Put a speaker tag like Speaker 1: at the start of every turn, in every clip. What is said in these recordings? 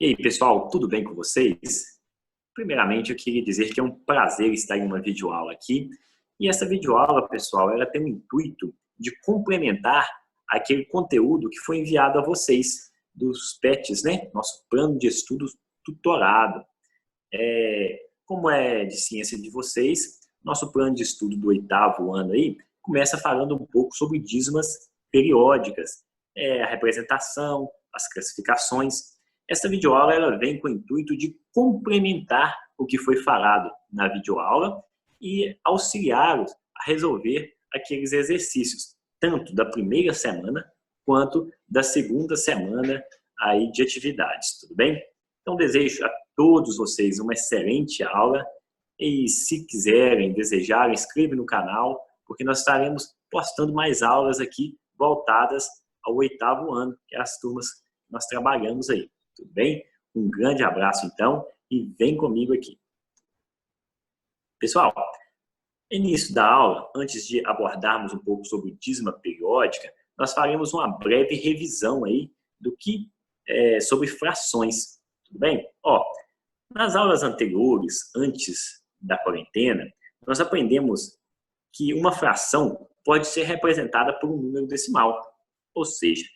Speaker 1: E aí, pessoal, tudo bem com vocês? Primeiramente, eu queria dizer que é um prazer estar em uma videoaula aqui. E essa videoaula, pessoal, ela tem o intuito de complementar aquele conteúdo que foi enviado a vocês, dos PETs, né? Nosso plano de estudos tutorado. Como é de ciência de vocês, nosso plano de estudo do 8º ano aí começa falando um pouco sobre dízimas periódicas, a representação, as classificações. Essa videoaula ela vem com o intuito de complementar o que foi falado na videoaula e auxiliá-los a resolver aqueles exercícios, tanto da primeira semana quanto da segunda semana aí de atividades, tudo bem? Então, desejo a todos vocês uma excelente aula e, se quiserem, desejarem, inscrevam no canal, porque nós estaremos postando mais aulas aqui voltadas ao 8º ano, que é as turmas que nós trabalhamos aí. Tudo bem? Um grande abraço, então, e vem comigo aqui. Pessoal, início da aula, antes de abordarmos um pouco sobre dízima periódica, nós faremos uma breve revisão aí do que sobre frações. Tudo bem? Nas aulas anteriores, antes da quarentena, nós aprendemos que uma fração pode ser representada por um número decimal. Ou seja,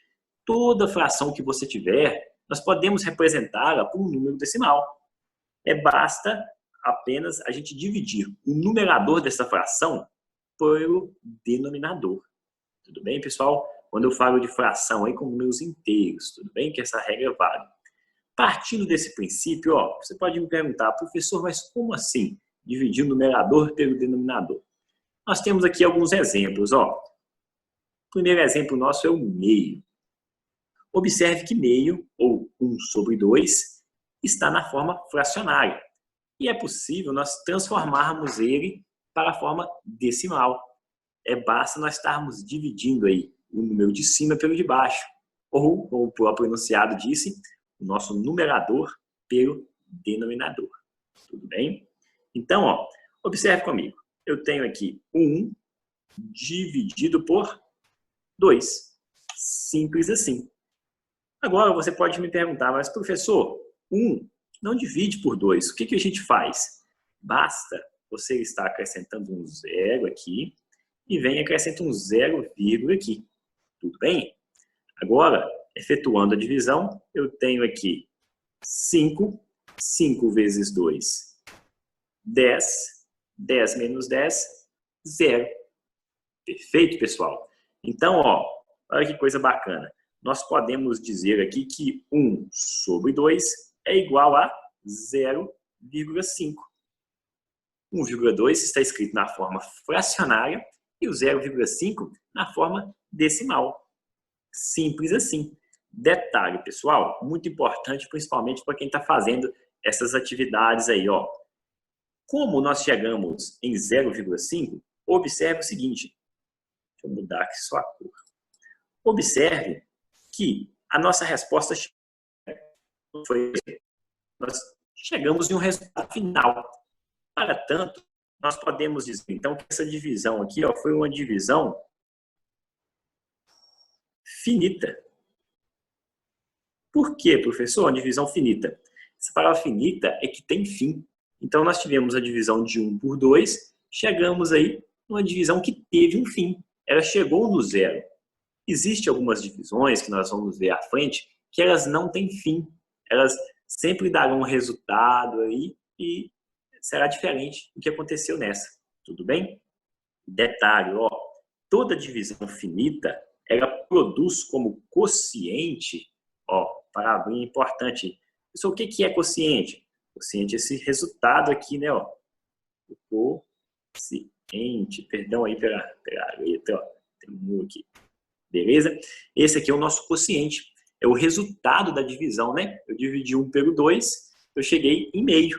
Speaker 1: toda fração que você tiver, nós podemos representá-la por um número decimal. Basta apenas a gente dividir o numerador dessa fração pelo denominador. Tudo bem, pessoal? Quando eu falo de fração aí com números inteiros, tudo bem? Que essa regra vale. Partindo desse princípio, você pode me perguntar, professor, mas como assim dividir o numerador pelo denominador? Nós temos aqui alguns exemplos. O primeiro exemplo nosso é o meio. Observe que meio, ou 1/2, está na forma fracionária. E é possível nós transformarmos ele para a forma decimal. Basta nós estarmos dividindo aí o número de cima pelo de baixo. Ou, como o próprio enunciado disse, o nosso numerador pelo denominador. Tudo bem? Então, observe comigo. Eu tenho aqui 1 dividido por 2. Simples assim. Agora você pode me perguntar, mas professor, 1 não divide por 2. O que a gente faz? Basta você estar acrescentando um zero aqui e vem acrescenta um 0, aqui. Tudo bem? Agora, efetuando a divisão, eu tenho aqui 5. 5 vezes 2, 10. 10 menos 10, 0. Perfeito, pessoal? Então, olha que coisa bacana. Nós podemos dizer aqui que 1/2 é igual a 0,5. 1,2 está escrito na forma fracionária e o 0,5 na forma decimal. Simples assim. Detalhe, pessoal, muito importante, principalmente para quem está fazendo essas atividades aí. Como nós chegamos em 0,5, observe o seguinte. Deixa eu mudar aqui só a cor. Observe que a nossa resposta foi, nós chegamos em um resultado final. Para tanto, nós podemos dizer, então, que essa divisão aqui foi uma divisão finita. Por quê, professor? Uma divisão finita. Essa palavra finita é que tem fim. Então, nós tivemos a divisão de 1 por 2, chegamos aí numa divisão que teve um fim. Ela chegou no 0. Existem algumas divisões que nós vamos ver à frente que elas não têm fim. Elas sempre darão um resultado aí e será diferente do que aconteceu nessa. Tudo bem? Detalhe, toda divisão finita, ela produz como quociente, palavrinha importante. Pessoal, o que é quociente? Quociente é esse resultado aqui, né? O quociente, perdão aí pela letra, tem um aqui. Beleza? Esse aqui é o nosso quociente. É o resultado da divisão, né? Eu dividi 1 pelo 2, eu cheguei em meio.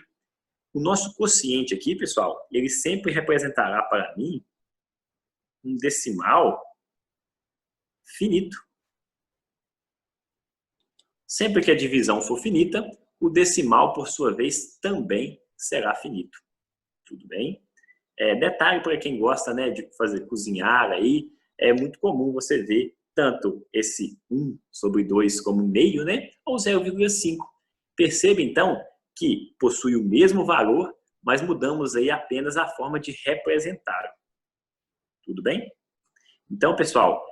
Speaker 1: O nosso quociente aqui, pessoal, ele sempre representará para mim um decimal finito. Sempre que a divisão for finita, o decimal, por sua vez, também será finito. Tudo bem? Detalhe para quem gosta, né, de cozinhar aí, é muito comum você ver tanto esse 1/2 como meio, né, ou 0,5. Perceba, então, que possui o mesmo valor, mas mudamos aí apenas a forma de representar. Tudo bem? Então, pessoal,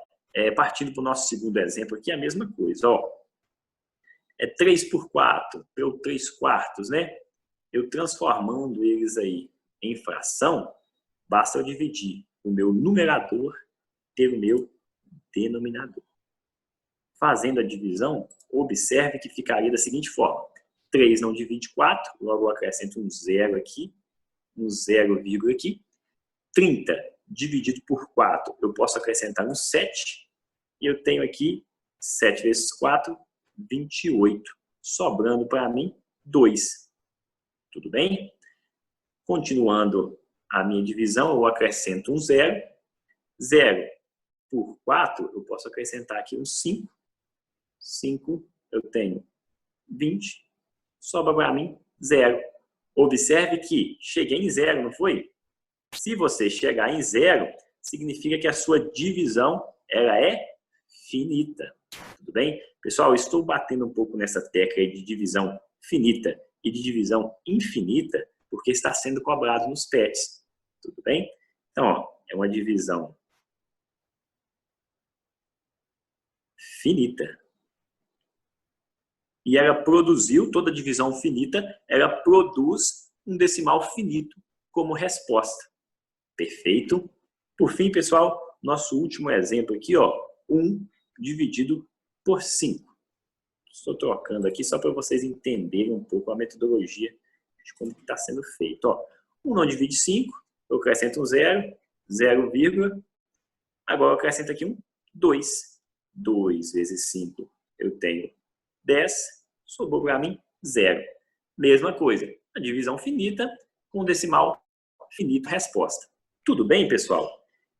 Speaker 1: partindo para o nosso segundo exemplo aqui, é a mesma coisa. Ó, é 3 por 4, pelo 3 quartos, né? Eu transformando eles aí em fração, basta eu dividir o meu numerador pelo meu denominador. Fazendo a divisão, observe que ficaria da seguinte forma. 3 não divide 4, logo eu acrescento um zero aqui, um zero vírgula aqui. 30 dividido por 4, eu posso acrescentar um 7. E eu tenho aqui 7 vezes 4, 28. Sobrando para mim 2. Tudo bem? Continuando a minha divisão, eu acrescento um 0. 0 por 4, eu posso acrescentar aqui um 5. 5, eu tenho 20. Sobra para mim 0. Observe que cheguei em 0, não foi? Se você chegar em 0, significa que a sua divisão ela é finita. Tudo bem? Pessoal, eu estou batendo um pouco nessa tecla de divisão finita e de divisão infinita, porque está sendo cobrado nos PETs. Tudo bem? Então, ó, é uma divisão finita. E ela produziu, toda divisão finita, ela produz um decimal finito como resposta. Perfeito? Por fim, pessoal, nosso último exemplo aqui, ó, 1 dividido por 5. Estou trocando aqui só para vocês entenderem um pouco a metodologia de como está sendo feito. Ó, 1 não divide 5, eu acrescento um 0, 0, agora eu acrescento aqui um 2. 2 vezes 5, eu tenho 10, sobrou para mim 0. Mesma coisa, a divisão finita com decimal finito resposta. Tudo bem, pessoal?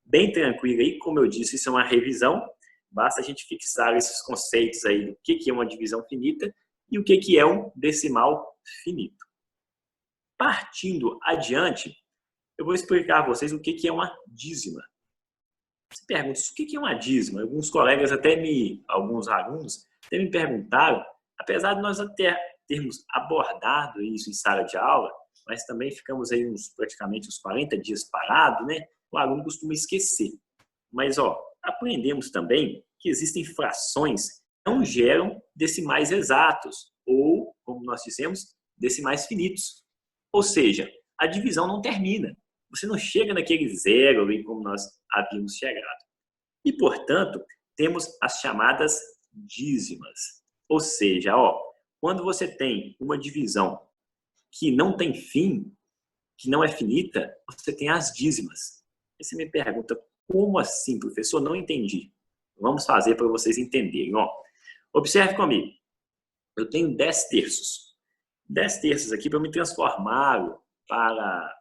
Speaker 1: Bem tranquilo aí, como eu disse, isso é uma revisão. Basta a gente fixar esses conceitos aí do que é uma divisão finita e o que é um decimal finito. Partindo adiante, eu vou explicar a vocês o que é uma dízima. Se pergunta, o que é uma dízima? Alguns colegas alguns alunos até me perguntaram, apesar de nós até termos abordado isso em sala de aula, mas também ficamos aí praticamente uns 40 dias parados, né? O aluno costuma esquecer. Mas, ó, aprendemos também que existem frações que não geram decimais exatos, ou, como nós dissemos, decimais finitos. Ou seja, a divisão não termina. Você não chega naquele zero ali como nós havíamos chegado. E, portanto, temos as chamadas dízimas. Ou seja, ó, quando você tem uma divisão que não tem fim, que não é finita, você tem as dízimas. E você me pergunta, como assim, professor? Não entendi. Vamos fazer para vocês entenderem. Ó, observe comigo. Eu tenho 10 terços. 10 terços aqui, para me transformá-lo para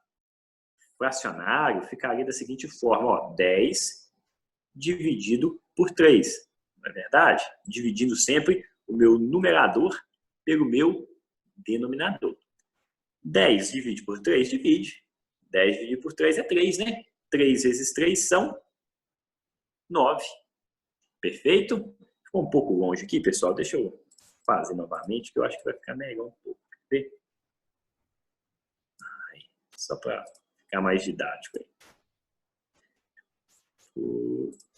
Speaker 1: fracionário, ficaria da seguinte forma. Ó, 10 dividido por 3. Não é verdade? Dividindo sempre o meu numerador pelo meu denominador. 10 divide por 3, divide. 10 dividido por 3 é 3, né? 3 vezes 3 são 9. Perfeito? Ficou um pouco longe aqui, pessoal. Deixa eu fazer novamente, que eu acho que vai ficar melhor um pouco. Só para ficar mais didático aí.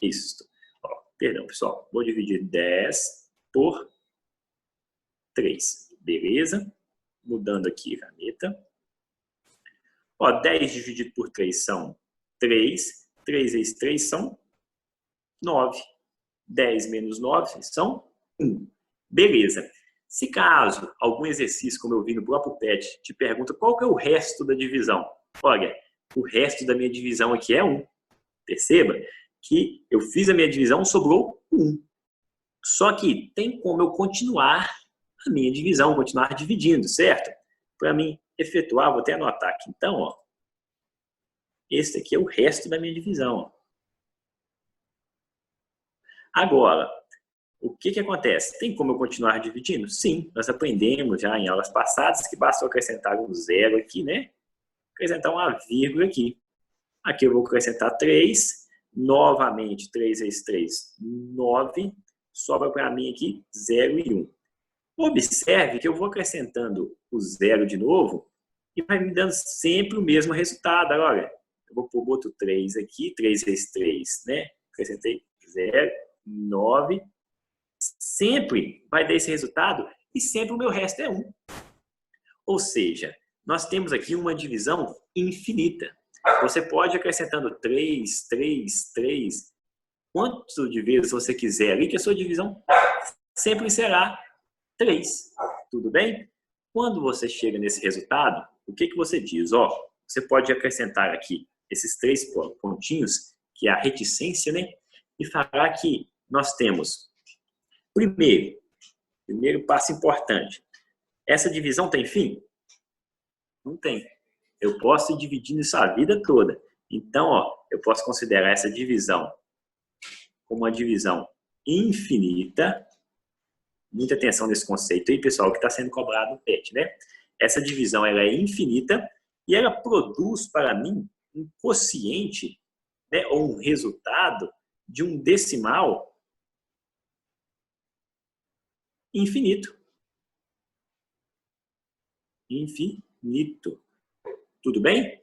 Speaker 1: Isso. Ó, perdão, pessoal. Vou dividir 10 por 3. Beleza? Mudando aqui a caneta. Ó, 10 dividido por 3 são 3. 3 vezes 3 são 9. 10 menos 9 são 1. Beleza. Se caso algum exercício, como eu vi no próprio PET, te pergunta qual que é o resto da divisão. Olha, o resto da minha divisão aqui é 1. Perceba que eu fiz a minha divisão, sobrou 1. Só que tem como eu continuar a minha divisão, continuar dividindo, certo? Para mim efetuar, vou até anotar aqui. Então, ó, esse aqui é o resto da minha divisão. Ó. Agora, o que acontece? Tem como eu continuar dividindo? Sim, nós aprendemos já em aulas passadas que basta eu acrescentar um zero aqui, né? Acrescentar uma vírgula aqui. Aqui eu vou acrescentar 3. Novamente, 3 vezes 3, 9. Sobra para mim aqui 0 e 1. Observe que eu vou acrescentando o zero de novo e vai me dando sempre o mesmo resultado. Agora, eu vou pôr outro 3 aqui, 3 vezes 3, né? Acrescentei 0, 9. Sempre vai dar esse resultado e sempre o meu resto é 1. Ou seja, nós temos aqui uma divisão infinita. Você pode ir acrescentando 3, 3, 3, quanto de vezes você quiser ali, que a sua divisão sempre será 3. Tudo bem? Quando você chega nesse resultado, o que você diz? Ó, você pode acrescentar aqui esses 3 pontinhos, que é a reticência, né? E falar que nós temos, primeiro passo importante, essa divisão tem fim? Não tem. Eu posso ir dividindo isso a vida toda. Então, ó, eu posso considerar essa divisão como uma divisão infinita. Muita atenção nesse conceito aí, pessoal, que está sendo cobrado no PET, né? Essa divisão ela é infinita e ela produz para mim um quociente, né, ou um resultado de um decimal infinito. Infinito. Tudo bem?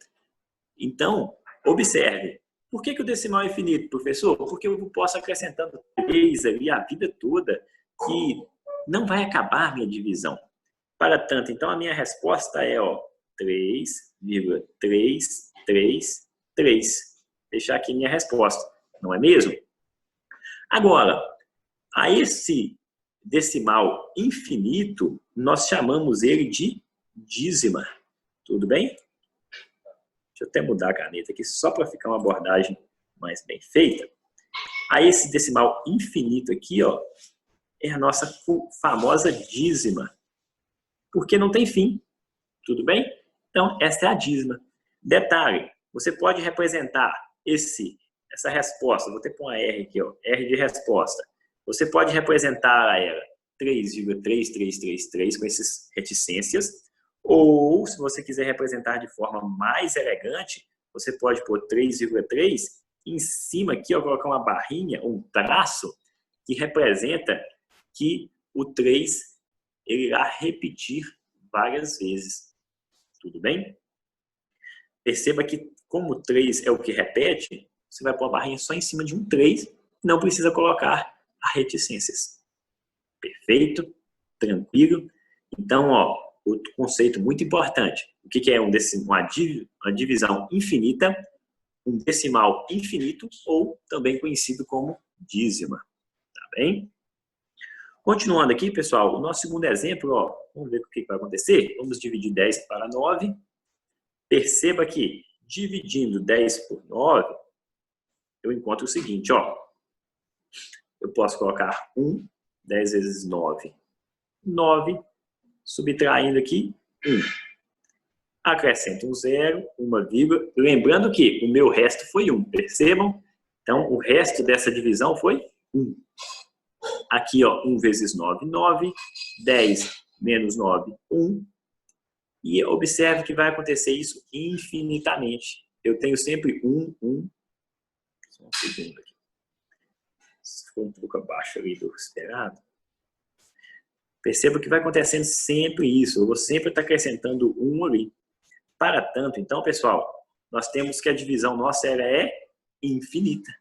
Speaker 1: Então, observe. Por que o decimal é infinito, professor? Porque eu posso acrescentando 3 ali a vida toda que não vai acabar a minha divisão. Para tanto, então, a minha resposta é 3,333. Deixar aqui minha resposta, não é mesmo? Agora, a esse decimal infinito, nós chamamos ele de dízima. Tudo bem? Deixa eu até mudar a caneta aqui, só para ficar uma abordagem mais bem feita. A esse decimal infinito aqui, ó, é a nossa famosa dízima. Porque não tem fim. Tudo bem? Então, essa é a dízima. Detalhe, você pode representar essa resposta, vou ter que pôr uma R aqui, ó, R de resposta. Você pode representar ela 3,3333 com essas reticências, ou se você quiser representar de forma mais elegante, você pode pôr 3,3 em cima aqui, ó, colocar uma barrinha, um traço, que representa que o 3 ele irá repetir várias vezes. Tudo bem? Perceba que, como o 3 é o que repete, você vai pôr a barrinha só em cima de um 3, não precisa colocar as reticências. Perfeito? Tranquilo? Então, ó, outro conceito muito importante. O que é uma divisão infinita, um decimal infinito, ou também conhecido como dízima. Tá bem? Continuando aqui, pessoal, o nosso segundo exemplo, ó, vamos ver o que vai acontecer. Vamos dividir 10 para 9. Perceba que, dividindo 10 por 9, eu encontro o seguinte, ó. Eu posso colocar 1, 10 vezes 9, 9, subtraindo aqui, 1. Acrescento um 0, uma vírgula. Lembrando que o meu resto foi 1, percebam? Então, o resto dessa divisão foi 1. Aqui, ó, 1 vezes 9, 9. 10 menos 9, 1. E observe que vai acontecer isso infinitamente. Eu tenho sempre 1, 1. Só um segundo aqui. Ficou um pouco abaixo ali do esperado. Perceba que vai acontecendo sempre isso. Eu vou sempre estar acrescentando 1 ali. Para tanto, então, pessoal, nós temos que a divisão nossa ela é infinita.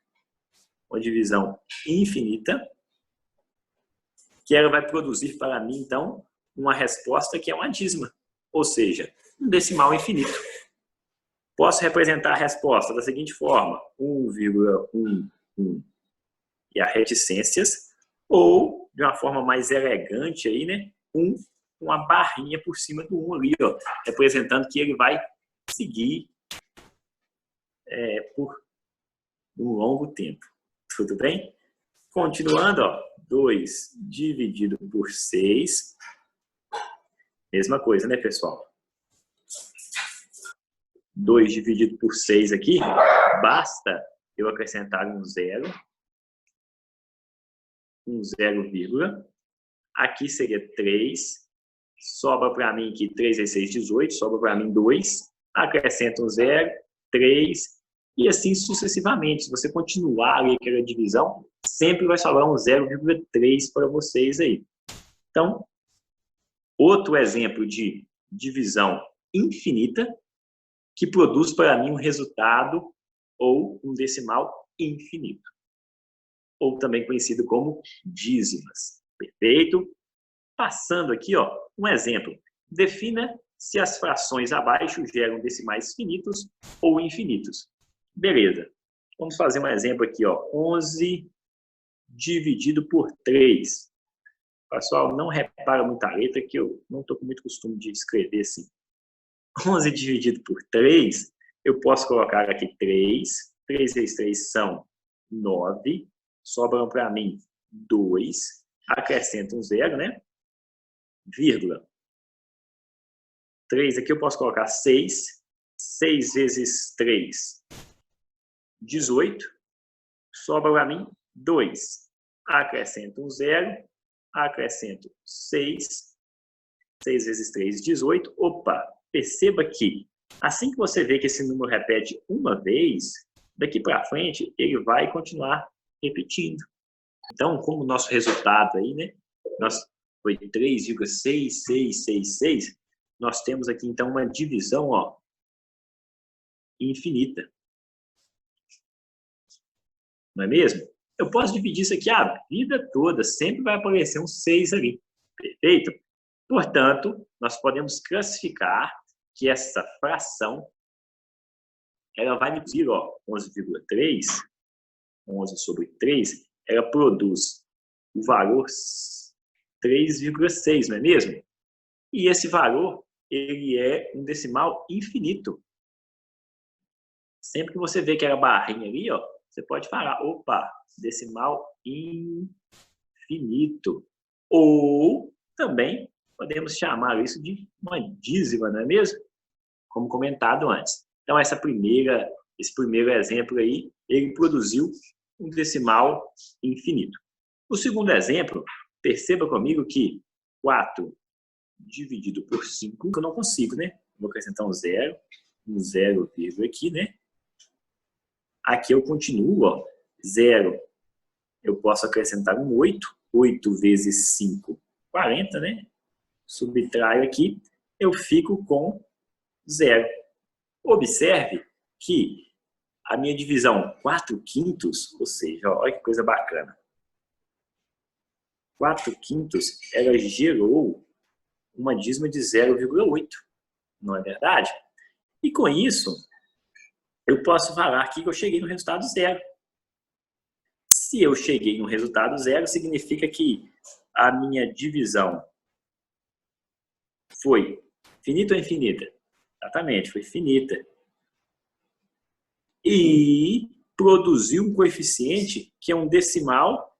Speaker 1: Uma divisão infinita, que ela vai produzir para mim, então, uma resposta que é uma dízima, ou seja, um decimal infinito. Posso representar a resposta da seguinte forma, 1,11 e as reticências, ou, de uma forma mais elegante, aí, né, uma barrinha por cima do 1 ali, ó, representando que ele vai seguir por um longo tempo. Tudo bem? Continuando, ó, 2 dividido por 6. Mesma coisa, né, pessoal? 2 dividido por 6 aqui, basta eu acrescentar um 0, aqui seria 3, sobra para mim aqui 3 vezes 6, 18, sobra para mim 2, acrescento um 0, 3, e assim sucessivamente. Se você continuar ali aquela divisão, sempre vai sobrar um 0,3 para vocês aí. Então, Outro exemplo de divisão infinita, que produz para mim um resultado ou um decimal infinito, ou também conhecido como dízimas. Perfeito? Passando aqui, ó, um exemplo. Defina se as frações abaixo geram decimais finitos ou infinitos. Beleza. Vamos fazer um exemplo aqui, ó. 11 dividido por 3. Pessoal, não repara muita letra, que eu não estou com muito costume de escrever assim. 11 dividido por 3, eu posso colocar aqui 3. 3 vezes 3 são 9. Sobram para mim 2. Acrescento um zero, né? Vírgula. 3 aqui eu posso colocar 6. 6 vezes 3, 18. Sobra para mim 2. Acrescento um zero. Acrescento 6. 6 vezes 3, 18. Opa! Perceba que, assim que você vê que esse número repete uma vez, daqui para frente, ele vai continuar repetindo. Então, como o nosso resultado aí, né? Foi 3,6666, nós temos aqui, então, uma divisão, ó, infinita. Não é mesmo? Eu posso dividir isso aqui a vida toda, sempre vai aparecer um 6 ali. Perfeito? Portanto, nós podemos classificar que essa fração, ela vai me dizer, ó, 11,3, 11 sobre 3, ela produz o valor 3,6, não é mesmo? E esse valor, ele é um decimal infinito. Sempre que você vê aquela barrinha ali, ó, você pode falar, opa, decimal infinito. Ou também podemos chamar isso de uma dízima, não é mesmo? Como comentado antes. Então, esse primeiro exemplo aí, ele produziu um decimal infinito. O segundo exemplo, perceba comigo que 4 dividido por 5, que eu não consigo, né? Vou acrescentar um zero vírgula aqui, né? Aqui eu continuo, ó, 0. Eu posso acrescentar um 8. 8 vezes 5, 40, né? Subtraio aqui, eu fico com 0. Observe que a minha divisão 4/5, ou seja, olha que coisa bacana. 4/5, ela gerou uma dízima de 0,8. Não é verdade? E com isso, eu posso falar aqui que eu cheguei no resultado 0. Se eu cheguei no resultado 0, significa que a minha divisão foi finita ou infinita? Exatamente, foi finita. E produziu um coeficiente que é um decimal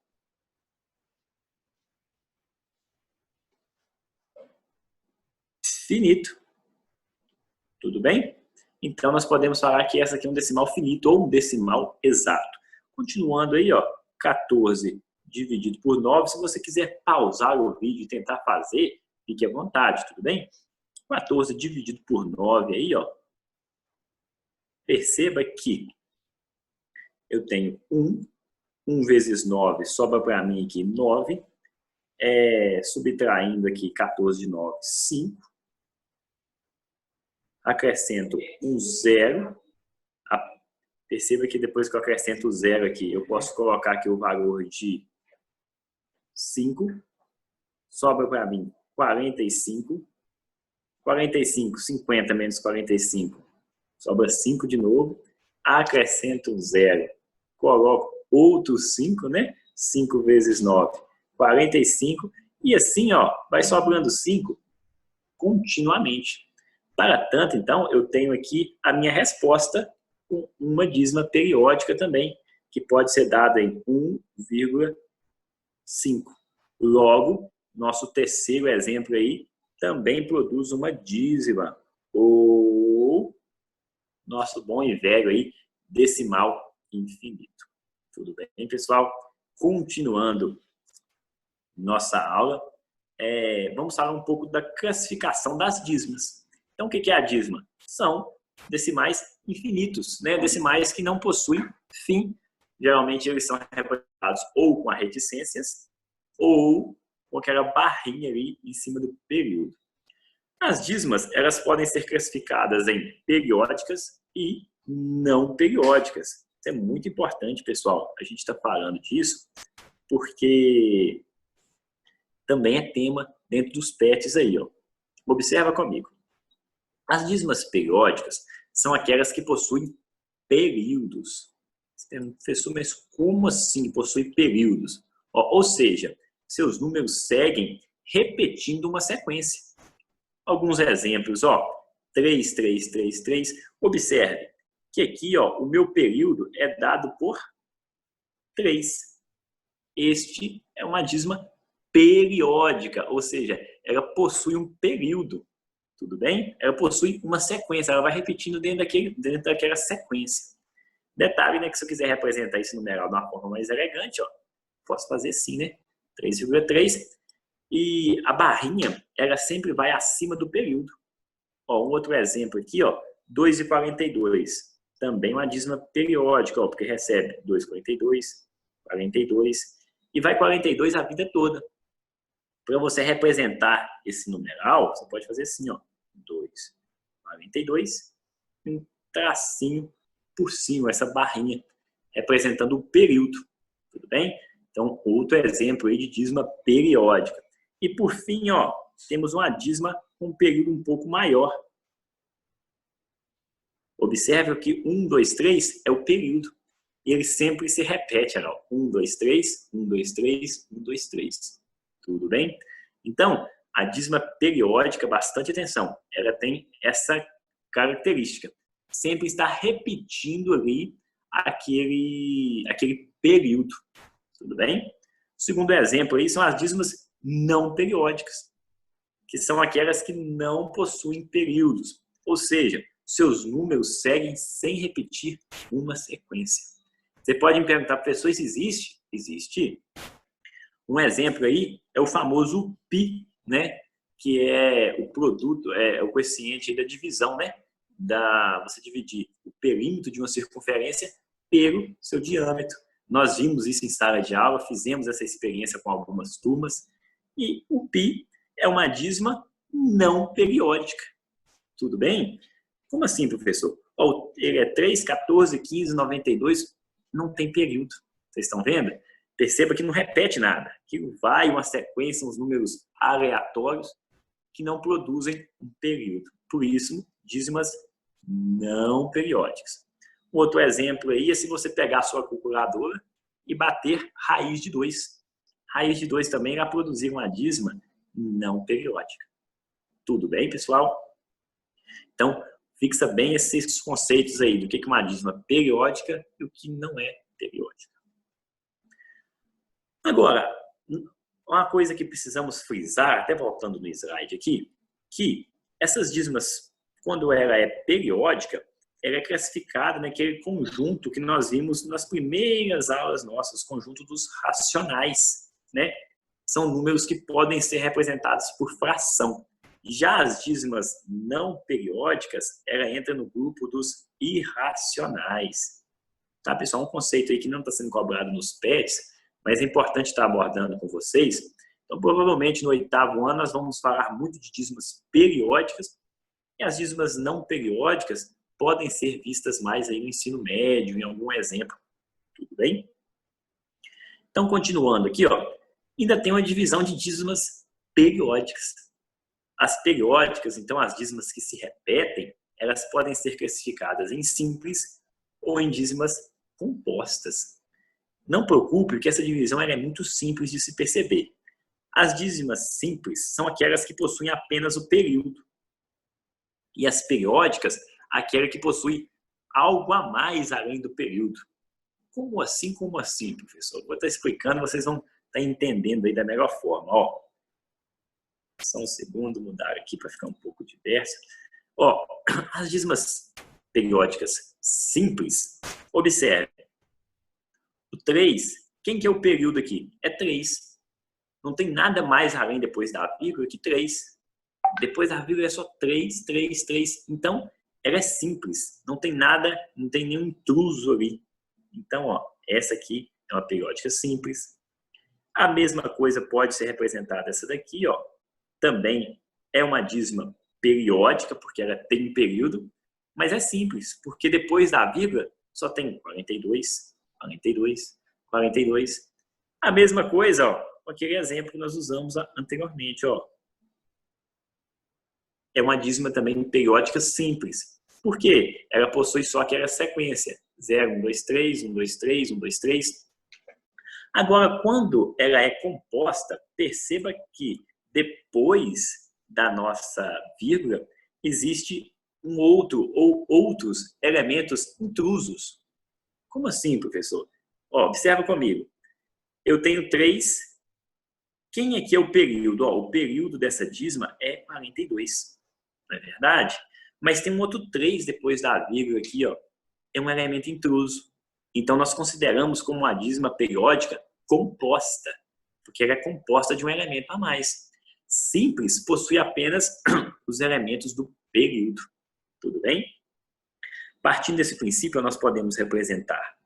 Speaker 1: finito. Tudo bem? Então, nós podemos falar que essa aqui é um decimal finito ou um decimal exato. Continuando aí, ó, 14 dividido por 9. Se você quiser pausar o vídeo e tentar fazer, fique à vontade, tudo bem? 14 dividido por 9 aí, ó. Perceba que eu tenho 1. 1 vezes 9, sobra para mim aqui 9. Subtraindo aqui 14 de 9, 5. Acrescento um 0. Perceba que depois que eu acrescento o 0 aqui, eu posso colocar aqui o valor de 5. Sobra para mim 45. 45, 50 menos 45. Sobra 5 de novo. Acrescento um 0. Coloco outro 5, né? 5 vezes 9, 45. E assim, ó, vai sobrando 5 continuamente. Para tanto, então, eu tenho aqui a minha resposta com uma dízima periódica também, que pode ser dada em 1,5. Logo, nosso terceiro exemplo aí também produz uma dízima, ou nosso bom e velho aí, decimal infinito. Tudo bem, pessoal? Continuando nossa aula, vamos falar um pouco da classificação das dízimas. Então, o que é a dízima? São decimais infinitos, né? Decimais que não possuem fim. Geralmente, eles são representados ou com reticências ou com aquela barrinha ali em cima do período. As dízimas, elas podem ser classificadas em periódicas e não periódicas. Isso é muito importante, pessoal. A gente está falando disso porque também é tema dentro dos PETs aí, ó. Observa comigo. As dízimas periódicas são aquelas que possuem períodos. Professor, mas como assim possui períodos? Ou seja, seus números seguem repetindo uma sequência. Alguns exemplos, 3, 3, 3, 3. Observe que aqui, o meu período é dado por 3. Este é uma dízima periódica, ou seja, ela possui um período, tudo bem? Ela possui uma sequência, ela vai repetindo dentro daquela sequência. Detalhe, né, que se eu quiser representar esse numeral de uma forma mais elegante, posso fazer assim, né? 3,3. E a barrinha, ela sempre vai acima do período. Um outro exemplo aqui, 2,42. Também uma dízima periódica, porque recebe 2,42, 42, e vai 42 a vida toda. Para você representar esse numeral, você pode fazer assim, 2,42, um tracinho por cima, essa barrinha, representando o período, tudo bem? Então, outro exemplo aí de dízima periódica. E por fim, temos uma dízima com um período um pouco maior. Observe que 1, 2, 3 é o período. E ele sempre se repete, 1, 2, 3, 1, 2, 3, 1, 2, 3. Tudo bem? Então, a dízima periódica, bastante atenção, ela tem essa característica. Sempre está repetindo ali aquele período. Tudo bem? O segundo exemplo aí são as dízimas não periódicas, que são aquelas que não possuem períodos. Ou seja, seus números seguem sem repetir uma sequência. Você pode me perguntar, professor, isso existe? Existe. Um exemplo aí é o famoso π, né? Que é o produto, é o coeficiente da divisão, né? Você dividir o perímetro de uma circunferência pelo seu diâmetro. Nós vimos isso em sala de aula, fizemos essa experiência com algumas turmas. E o π é uma dízima não periódica. Tudo bem? Como assim, professor? Ele é 3, 14, 15, 92, não tem período. Vocês estão vendo? Perceba que não repete nada. Aquilo vai uma sequência, uns números aleatórios que não produzem um período. Por isso, dízimas não periódicas. Um outro exemplo aí é se você pegar a sua calculadora e bater raiz de 2. Raiz de 2 também vai produzir uma dízima não periódica. Tudo bem, pessoal? Então, fixa bem esses conceitos aí do que é uma dízima periódica e o que não é periódica. Agora, uma coisa que precisamos frisar, até voltando no slide aqui, que essas dízimas, quando ela é periódica, ela é classificada naquele conjunto que nós vimos nas primeiras aulas nossas, conjunto dos racionais, né? São números que podem ser representados por fração. Já as dízimas não periódicas, ela entra no grupo dos irracionais. Tá, pessoal? Um conceito aí que não está sendo cobrado nos PETs, mas é importante estar abordando com vocês. Então, provavelmente, no 8º ano, nós vamos falar muito de dízimas periódicas, e as dízimas não periódicas podem ser vistas mais aí no ensino médio, em algum exemplo. Tudo bem? Então, continuando aqui, ainda tem uma divisão de dízimas periódicas. As periódicas, então, as dízimas que se repetem, elas podem ser classificadas em simples ou em dízimas compostas. Não preocupe, que essa divisão é muito simples de se perceber. As dízimas simples são aquelas que possuem apenas o período. E as periódicas, aquela que possui algo a mais além do período. Como assim, professor? Vou estar explicando, vocês vão estar entendendo aí da melhor forma. Só um segundo, mudar aqui para ficar um pouco diverso. As dízimas periódicas simples, observe. O 3, quem que é o período aqui? É 3. Não tem nada mais além depois da vírgula que 3. Depois da vírgula é só 3, 3, 3. Então, ela é simples. Não tem nada, não tem nenhum intruso ali. Então, essa aqui é uma periódica simples. A mesma coisa pode ser representada essa daqui, ó. Também é uma dízima periódica, porque ela tem um período, mas é simples, porque depois da vírgula só tem 42, 42, 42. A mesma coisa, ó, com aquele exemplo que nós usamos anteriormente, ó. É uma dízima também periódica simples. Por quê? Ela possui só aquela sequência. 0, 1, 2, 3, 1, 2, 3, 1, 2, 3. Agora, quando ela é composta, perceba que depois da nossa vírgula, existe um outro ou outros elementos intrusos. Como assim, professor? Ó, observa comigo. Eu tenho 3. Quem aqui é o período? Ó, o período dessa dízima é 42. Não é verdade? Mas tem um outro 3 depois da vírgula aqui, ó. É um elemento intruso. Então, nós consideramos como uma dízima periódica composta, porque ela é composta de um elemento a mais. Simples possui apenas os elementos do período. Tudo bem? Partindo desse princípio, nós podemos representar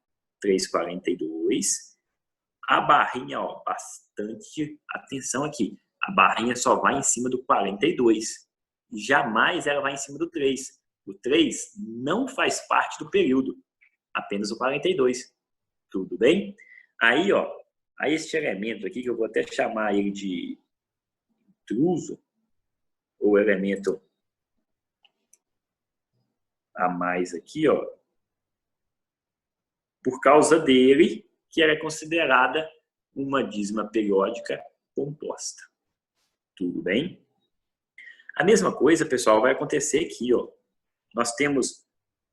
Speaker 1: 3,42. A barrinha, ó, bastante atenção aqui. A barrinha só vai em cima do 42. Jamais ela vai em cima do 3. O 3 não faz parte do período, apenas o 42. Tudo bem? Aí, ó, aí este elemento aqui, que eu vou até chamar ele de intruso, ou elemento a mais aqui, ó, por causa dele, que ela é considerada uma dízima periódica composta. Tudo bem? A mesma coisa, pessoal, vai acontecer aqui, ó. Nós temos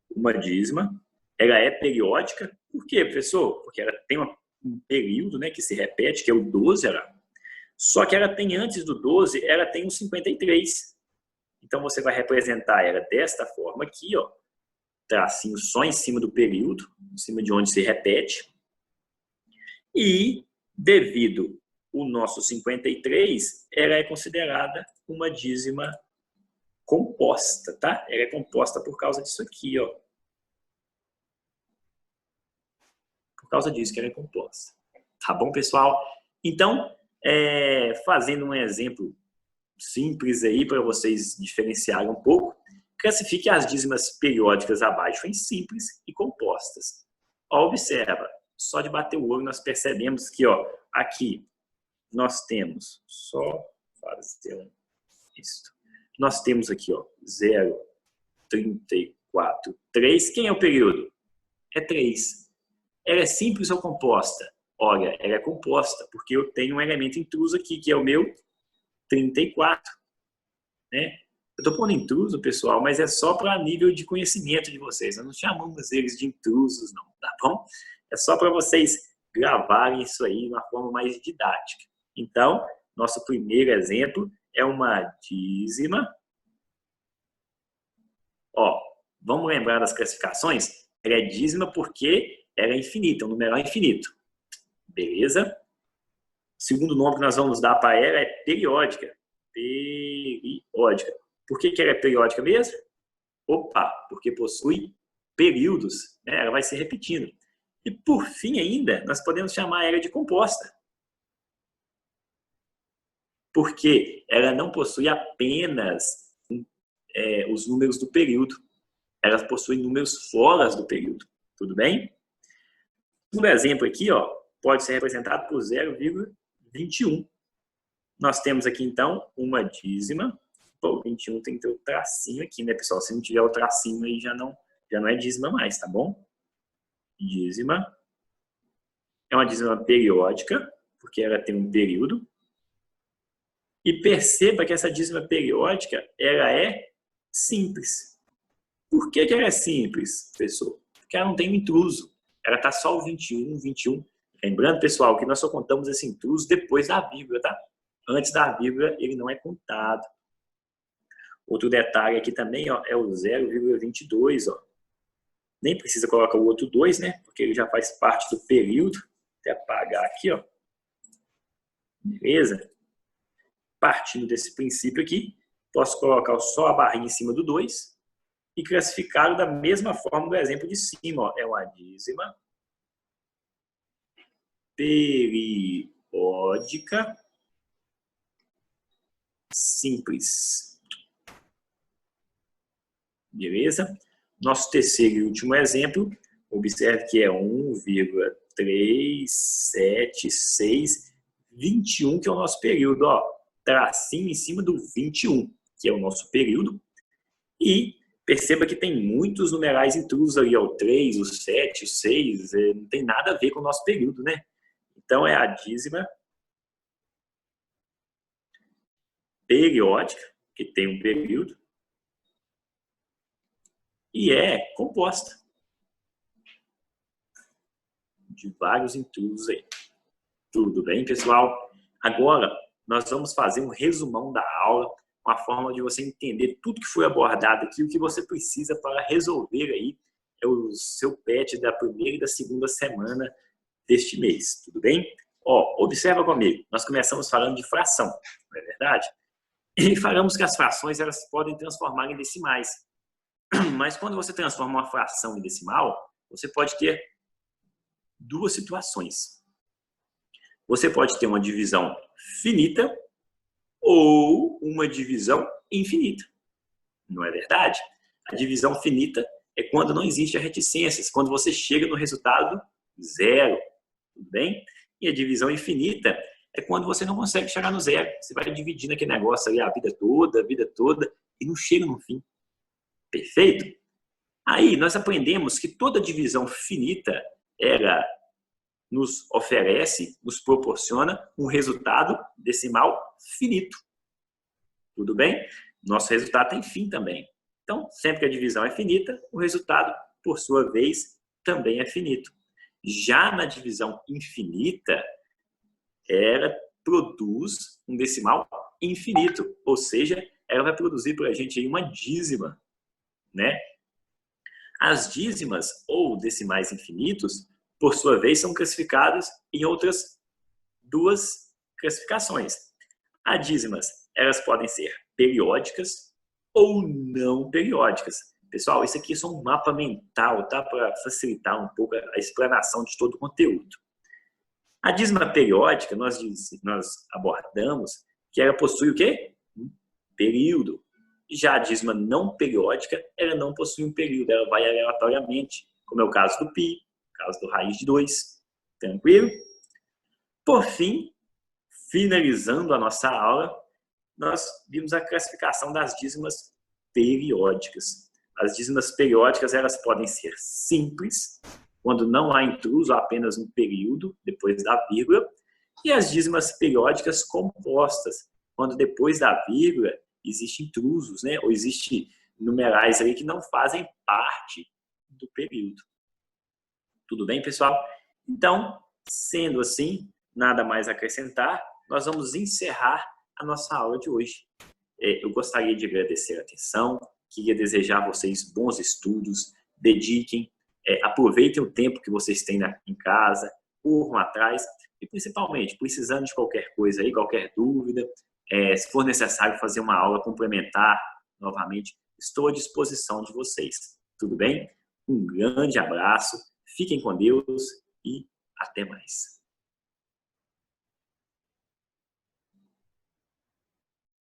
Speaker 1: uma dízima, ela é periódica. Por quê, professor? Porque ela tem um período, né, que se repete, que é o 12, só que ela tem, antes do 12, ela tem um 53. Então, você vai representar ela desta forma aqui, ó, tracinho só em cima do período, em cima de onde se repete. E, devido o nosso 53, ela é considerada uma dízima composta, tá? Ela é composta por causa disso aqui, ó. Por causa disso que ela é composta. Tá bom, pessoal? Então, fazendo um exemplo simples aí para vocês diferenciarem um pouco, classifique as dízimas periódicas abaixo em simples e compostas. Ó, observa, só de bater o olho nós percebemos que, ó, aqui nós temos, só fazer isso. Nós temos aqui, ó, 0, 34, 3. Quem é o período? É 3. Ela é simples ou composta? Olha, ela é composta, porque eu tenho um elemento intruso aqui, que é o meu 34. Né? Eu estou pondo intruso, pessoal, mas é só para nível de conhecimento de vocês. Nós não chamamos eles de intrusos, não, tá bom? É só para vocês gravarem isso aí de uma forma mais didática. Então, nosso primeiro exemplo é uma dízima. Ó, vamos lembrar das classificações? Ela é dízima porque ela é infinita, um numeral infinito. Beleza? O segundo nome que nós vamos dar para ela é periódica. Periódica. Por que ela é periódica mesmo? Opa, porque possui períodos, né? Ela vai se repetindo. E por fim ainda, nós podemos chamar ela de composta. Porque ela não possui apenas os números do período. Ela possui números fora do período. Tudo bem? O segundo exemplo aqui, ó, pode ser representado por 0,21. Nós temos aqui, então, uma dízima. Pô, 21 tem que ter o tracinho aqui, né, pessoal? Se não tiver o tracinho aí, já não é dízima mais, tá bom? Dízima. É uma dízima periódica, porque ela tem um período. E perceba que essa dízima periódica, ela é simples. Por que ela é simples, professor? Porque ela não tem um intruso. Ela está só o 21, 21. Lembrando, pessoal, que nós só contamos esse intruso depois da vírgula, tá? Antes da vírgula, ele não é contado. Outro detalhe aqui também, ó, é o 0,22, ó. Nem precisa colocar o outro 2, né? Porque ele já faz parte do período. Vou até apagar aqui, ó. Beleza? Partindo desse princípio aqui, posso colocar só a barrinha em cima do 2 e classificá-lo da mesma forma do exemplo de cima, ó. É uma dízima periódica periódica simples. Beleza? Nosso terceiro e último exemplo, observe que é 1,37621, que é o nosso período. Ó, tracinho em cima do 21, que é o nosso período. E perceba que tem muitos numerais intrusos ali, ó, o 3, o 7, o 6, não tem nada a ver com o nosso período, né? Então, é a dízima periódica, que tem um período, e é composta de vários intrusos aí. Tudo bem, pessoal? Agora, nós vamos fazer um resumão da aula, uma forma de você entender tudo que foi abordado aqui, o que você precisa para resolver aí o seu PET da primeira e da segunda semana deste mês, tudo bem? Ó, observa comigo, nós começamos falando de fração, não é verdade? E falamos que as frações elas podem transformar em decimais. Mas quando você transforma uma fração em decimal, você pode ter duas situações. Você pode ter uma divisão finita ou uma divisão infinita. Não é verdade? A divisão finita é quando não existe a reticências, quando você chega no resultado zero. Tudo bem? E a divisão infinita é quando você não consegue chegar no zero. Você vai dividindo aquele negócio ali a vida toda, e não chega no fim. Perfeito? Aí nós aprendemos que toda divisão finita ela nos oferece, nos proporciona um resultado decimal finito. Tudo bem? Nosso resultado tem fim também. Então, sempre que a divisão é finita, o resultado, por sua vez, também é finito. Já na divisão infinita, ela produz um decimal infinito, ou seja, ela vai produzir para a gente aí uma dízima, né? As dízimas ou decimais infinitos, por sua vez, são classificados em outras duas classificações. As dízimas, elas podem ser periódicas ou não periódicas. Pessoal, isso aqui é só um mapa mental, tá? Para facilitar um pouco a explanação de todo o conteúdo. A dízima periódica, nós abordamos que ela possui o quê? Um período. Já a dízima não periódica, ela não possui um período, ela vai aleatoriamente, como é o caso do π, o caso do raiz de 2. Tranquilo? Por fim, finalizando a nossa aula, nós vimos a classificação das dízimas periódicas. As dízimas periódicas elas podem ser simples, quando não há intruso, há apenas um período depois da vírgula, e as dízimas periódicas compostas, quando depois da vírgula existem intrusos, né? Ou existem numerais aí que não fazem parte do período. Tudo bem, pessoal? Então, sendo assim, nada mais a acrescentar, nós vamos encerrar a nossa aula de hoje. Eu gostaria de agradecer a atenção, queria desejar a vocês bons estudos, dediquem, aproveitem o tempo que vocês têm em casa, corram atrás e, principalmente, precisando de qualquer coisa aí, qualquer dúvida, se for necessário fazer uma aula complementar, novamente, estou à disposição de vocês. Tudo bem? Um grande abraço, fiquem com Deus e até mais.